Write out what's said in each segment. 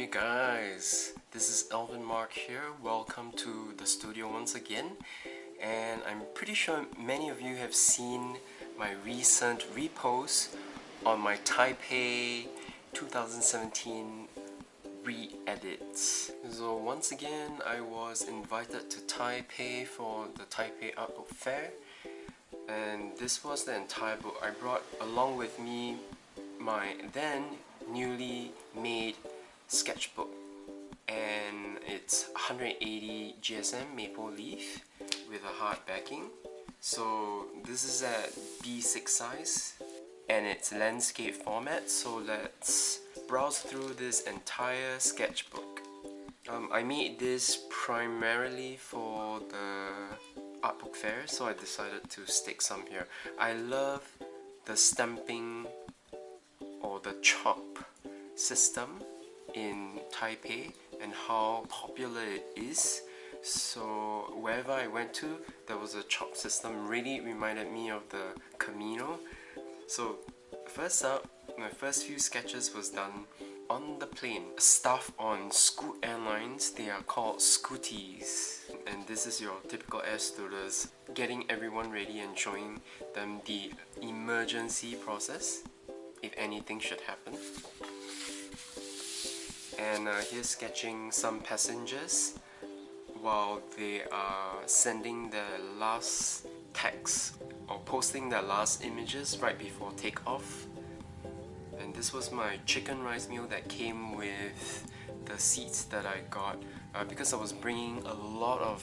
Hey guys, this is Alvin Mark here. Welcome to the studio once again. And I'm pretty sure many of you have seen my recent repost on my Taipei 2017 re-edits. So once again, I was invited to Taipei for the Taipei Art Book Fair. And this was the entire book. I brought along with me my then newly made sketchbook, and it's 180 GSM maple leaf with a hard backing. So this is at B6 size and it's landscape format. So let's browse through this entire sketchbook. I made this primarily for the art book fair, so I decided to stick some here. I love the stamping or the chop system in Taipei and how popular it is. So wherever I went to, there was a chop system. Really reminded me of the Camino. So first up, my first few sketches was done on the plane. Staff on Scoot Airlines, they are called Scooties. And this is your typical air stewardess getting everyone ready and showing them the emergency process if anything should happen. And here's sketching some passengers while they are sending their last text or posting their last images right before takeoff. And this was my chicken rice meal that came with the seats that I got because I was bringing a lot of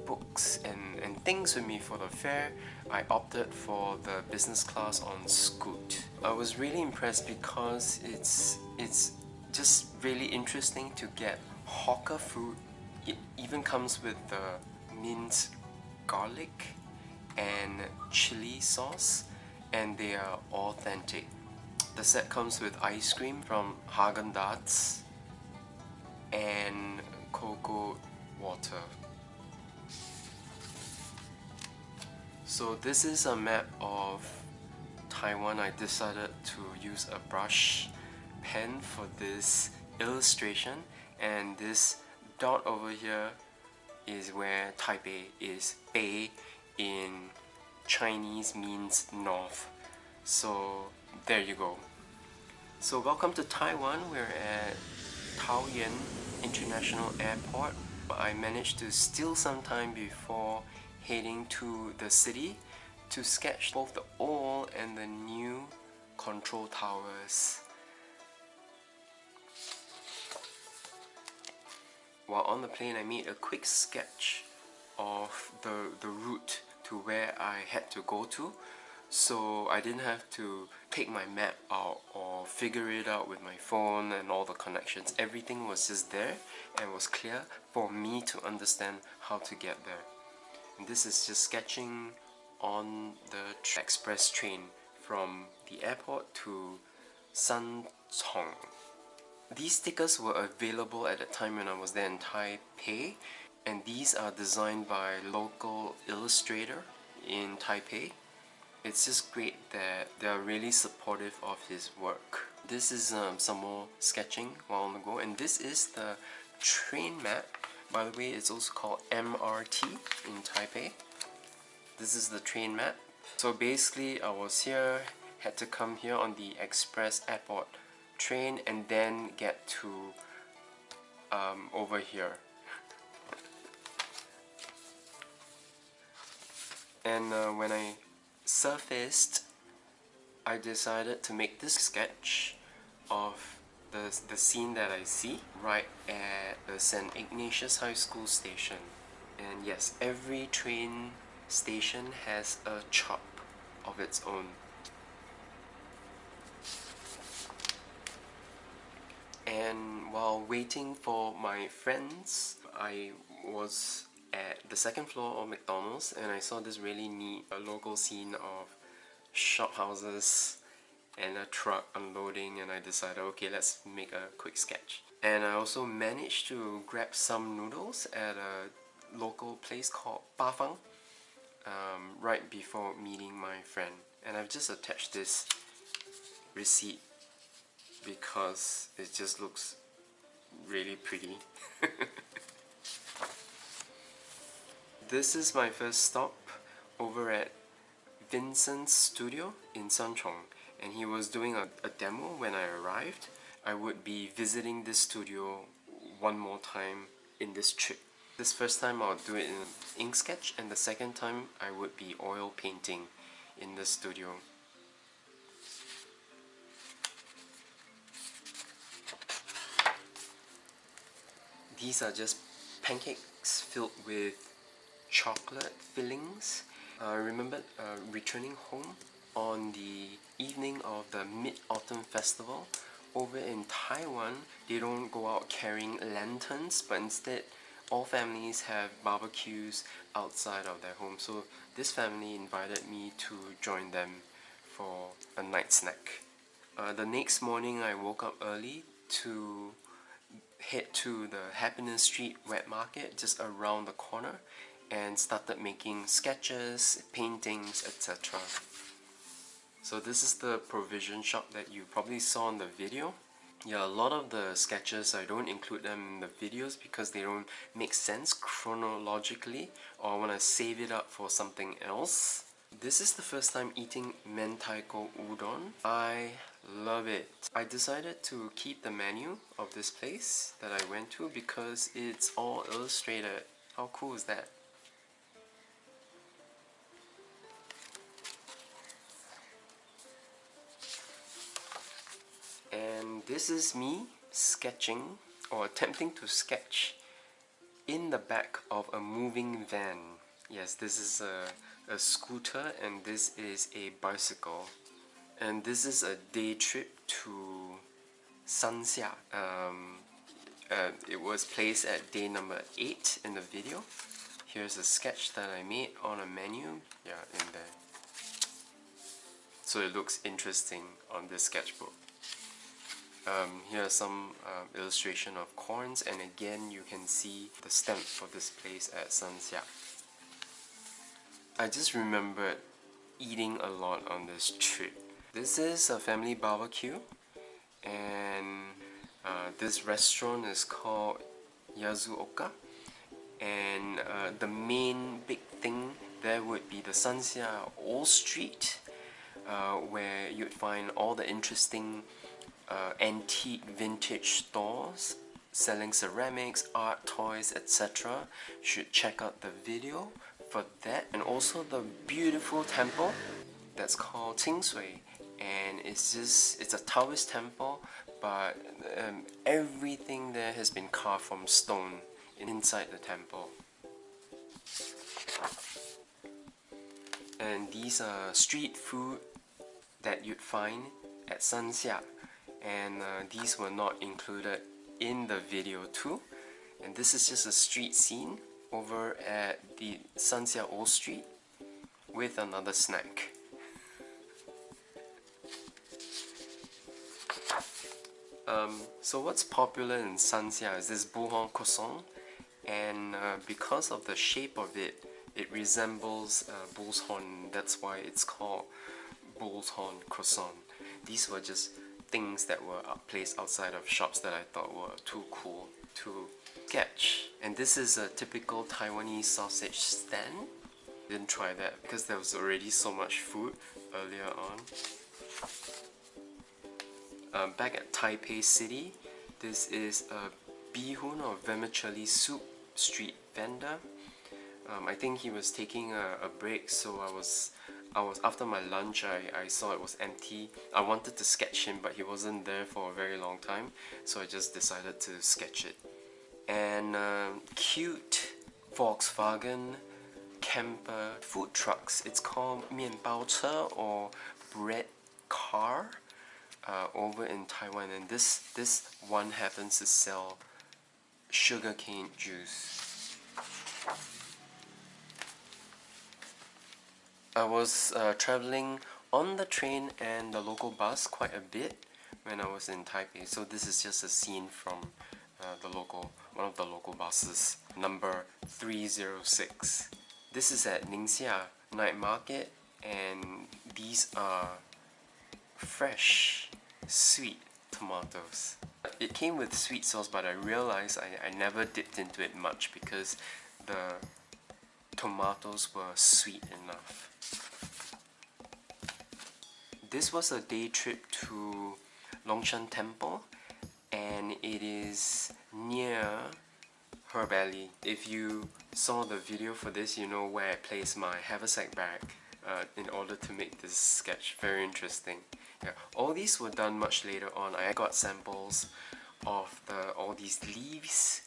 books and things with me for the fair. I opted for the business class on Scoot. I was really impressed because it's just really interesting to get hawker food. It even comes with the mint garlic and chili sauce, and they are authentic. The set comes with ice cream from Haagen-Dazs and cocoa water. So this is a map of Taiwan. I decided to use a brush pen for this illustration, and this dot over here is where Taipei is. Bei in Chinese means north. So there you go. So welcome to Taiwan. We're at Taoyuan International Airport. I managed to steal some time before heading to the city to sketch both the old and the new control towers. While on the plane, I made a quick sketch of the route to where I had to go to, so I didn't have to take my map out or figure it out with my phone and all the connections. Everything was just there and was clear for me to understand how to get there. And this is just sketching on the express train from the airport to Sanchong. These stickers were available at the time when I was there in Taipei, and these are designed by a local illustrator in Taipei. It's just great that they are really supportive of his work. This is some more sketching while on the go, and this is the train map. By the way, it's also called MRT in Taipei. This is the train map. So basically, I was here, had to come here on the express airport train and then get to over here. And when I surfaced, I decided to make this sketch of the scene that I see right at the St. Ignatius High School station. And yes, every train station has a chop of its own. And while waiting for my friends, I was at the second floor of McDonald's and I saw this really neat local scene of shop houses and a truck unloading, and I decided, okay, let's make a quick sketch. And I also managed to grab some noodles at a local place called Bafang right before meeting my friend. And I've just attached this receipt because it just looks really pretty. This is my first stop over at Vincent's studio in Sanchong, and he was doing a demo when I arrived. I would be visiting this studio one more time in this trip. This first time I'll do it in ink sketch, and the second time I would be oil painting in the studio. These are just pancakes filled with chocolate fillings. I remember returning home on the evening of the Mid-Autumn Festival. Over in Taiwan, they don't go out carrying lanterns, but instead all families have barbecues outside of their home. So this family invited me to join them for a night snack. The next morning I woke up early to head to the Happiness Street wet market just around the corner and started making sketches, paintings, etc. So this is the provision shop that you probably saw in the video. Yeah, a lot of the sketches, I don't include them in the videos because they don't make sense chronologically, or I want to save it up for something else. This is the first time eating mentaiko udon. I love it. I decided to keep the menu of this place that I went to because it's all illustrated. How cool is that? And this is me sketching or attempting to sketch in the back of a moving van. Yes, this is a scooter and this is a bicycle. And this is a day trip to SunZia. It was placed at day number 8 in the video. Here's a sketch that I made on a menu. Yeah, in there. So it looks interesting on this sketchbook. Here are some illustration of corns, and again you can see the stamp for this place at SunZia. I just remembered eating a lot on this trip. This is a family barbecue, and this restaurant is called Yazuoka, and the main big thing there would be the SunZia Old Street, where you'd find all the interesting antique vintage stores selling ceramics, art, toys, etc. You should check out the video for that. And also the beautiful temple that's called Qingsui, and it's a Taoist temple, but everything there has been carved from stone inside the temple. And these are street food that you'd find at SunZia, and these were not included in the video too. And this is just a street scene over at the SunZia Old Street with another snack. So what's popular in SunZia is this bullhorn croissant, and because of the shape of it, it resembles bull's horn. That's why it's called bull's horn croissant. These were just things that were placed outside of shops that I thought were too cool to sketch. And this is a typical Taiwanese sausage stand. Didn't try that because there was already so much food earlier on. Back at Taipei City, this is a bihun or vermicelli soup street vendor. I think he was taking a break, so I was after my lunch. I saw it was empty. I wanted to sketch him, but he wasn't there for a very long time, so I just decided to sketch it. And cute Volkswagen camper food trucks. It's called 面包车 or bread car over in Taiwan, and this one happens to sell sugarcane juice. I was traveling on the train and the local bus quite a bit when I was in Taipei, so this is just a scene from one of the local buses, number 306. This is at Ningxia Night Market, and these are fresh, sweet tomatoes. It came with sweet sauce, but I realized I never dipped into it much because the tomatoes were sweet enough. This was a day trip to Longshan Temple, and it is near Herb Alley. If you saw the video for this, you know where I placed my haversack bag in order to make this sketch. Very interesting. Yeah, all these were done much later on. I got samples of all these leaves.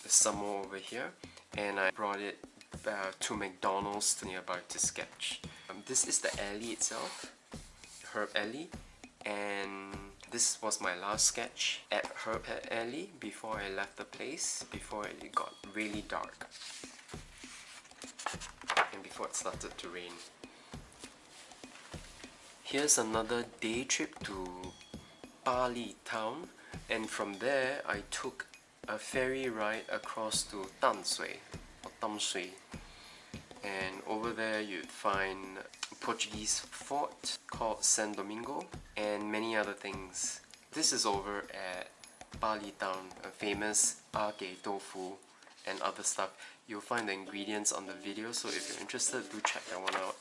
There's some more over here, and I brought it to McDonald's nearby to sketch. This is the alley itself, Herb Alley, and this was my last sketch at Herb Alley before I left the place, before it got really dark and before it started to rain. Here's another day trip to Bali Town, and from there I took a ferry ride across to Tanshui or Tamsui, and over there you'd find a Portuguese fort called San Domingo and many other things. This is over at Bali Town, a famous age tofu and other stuff. You'll find the ingredients on the video, so if you're interested, do check that one out.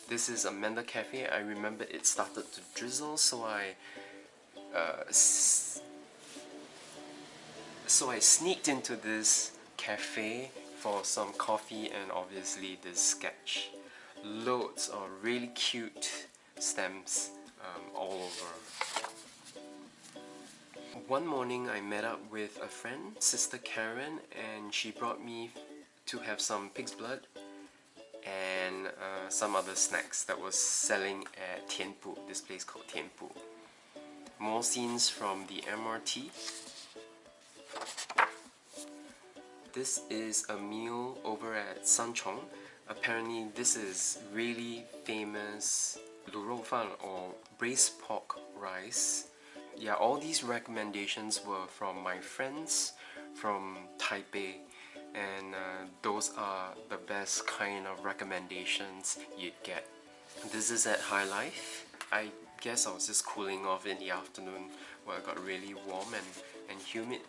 This is Amanda Cafe. I remember it started to drizzle, so I sneaked into this cafe for some coffee and obviously this sketch. Loads of really cute stamps all over. One morning I met up with a friend, Sister Karen, and she brought me to have some pig's blood and some other snacks that was selling at Tianpu, this place called Tianpu. More scenes from the MRT. This is a meal over at Sanchong. Apparently this is really famous 卤肉饭 or braised pork rice. Yeah, all these recommendations were from my friends from Taipei, and those are the best kind of recommendations you'd get. This is at High Life. I guess I was just cooling off in the afternoon where it got really warm and humid.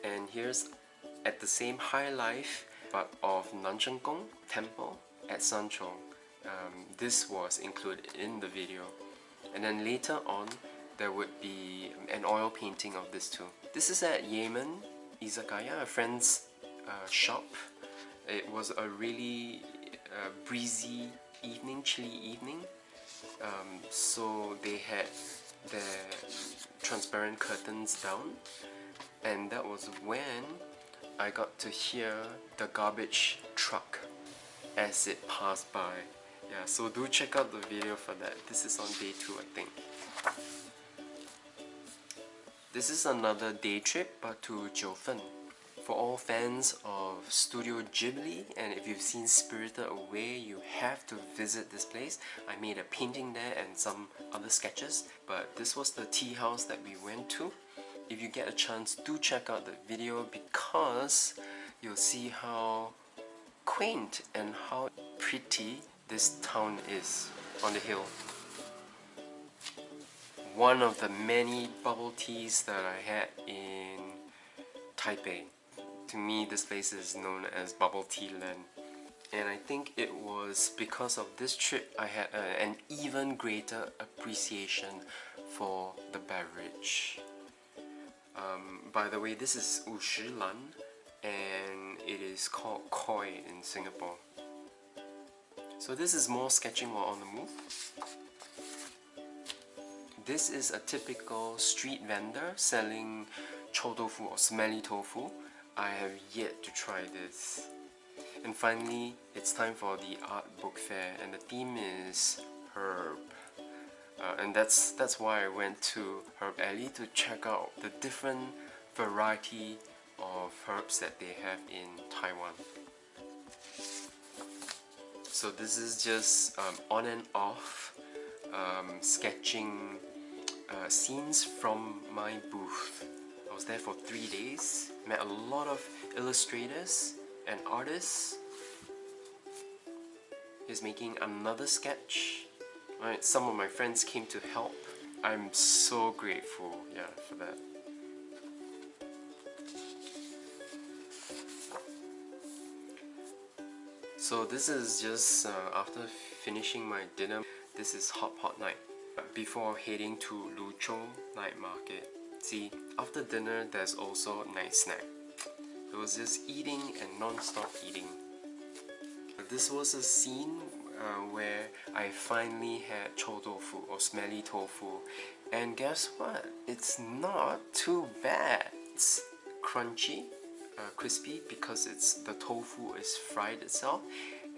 And here's at the same High Life but of Nanzhengong Temple at Sanchong. This was included in the video. And then later on there would be an oil painting of this too. This is at Yemen Izakaya, a friend's shop. It was a really breezy evening, chilly evening. So they had their transparent curtains down, and that was when I got to hear the garbage truck as it passed by. Yeah, so do check out the video for that. This is on day 2, I think. This is another day trip, but to Jiufen. For all fans of Studio Ghibli, and if you've seen Spirited Away, you have to visit this place. I made a painting there and some other sketches, but this was the tea house that we went to. If you get a chance, do check out the video because you'll see how quaint and how pretty this town is on the hill. One of the many bubble teas that I had in Taipei. To me, this place is known as Bubble Tea Land. And I think it was because of this trip I had an even greater appreciation for the beverage. By the way, this is 50兰 and it is called Koi in Singapore. So this is more sketching while on the move. This is a typical street vendor selling chou tofu or smelly tofu. I have yet to try this. And finally, it's time for the Art Book Fair, and the theme is herb. And that's why I went to Herb Alley to check out the different variety of herbs that they have in Taiwan. So this is just on and off sketching scenes from my booth. I was there for 3 days, met a lot of illustrators and artists. He's making another sketch Some of my friends came to help. I'm so grateful, yeah, for that. So this is just after finishing my dinner. This is hot night before heading to Luchou night market. See, after dinner there's also night snack. It was just eating and non-stop eating. This was a scene where I finally had chou tofu or smelly tofu, and guess what? It's not too bad. It's crunchy, crispy because the tofu is fried itself.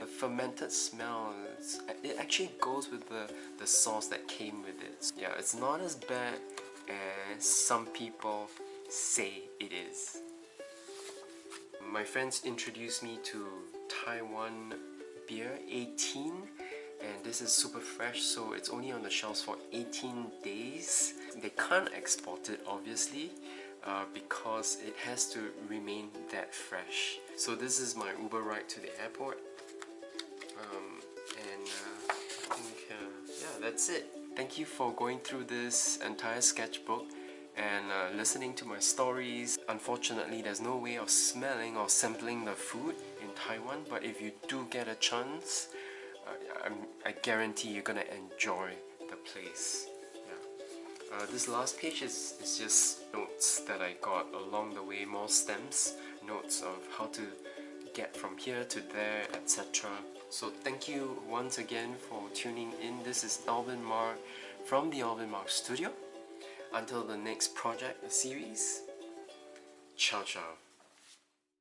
The fermented smell, it actually goes with the sauce that came with it. Yeah, it's not as bad as some people say it is. My friends introduced me to Taiwan beer 18, and this is super fresh, so it's only on the shelves for 18 days. They can't export it obviously because it has to remain that fresh. So this is my Uber ride to the airport, and I think yeah, that's it. Thank you for going through this entire sketchbook and listening to my stories. Unfortunately, there's no way of smelling or sampling the food in Taiwan, but if you do get a chance, I guarantee you're gonna enjoy the place. Yeah. This last page is just notes that I got along the way, more stems, notes of how to get from here to there, etc. So thank you once again for tuning in. This is Alvin Mark from the Alvin Mark Studio. Until the next project series, ciao ciao.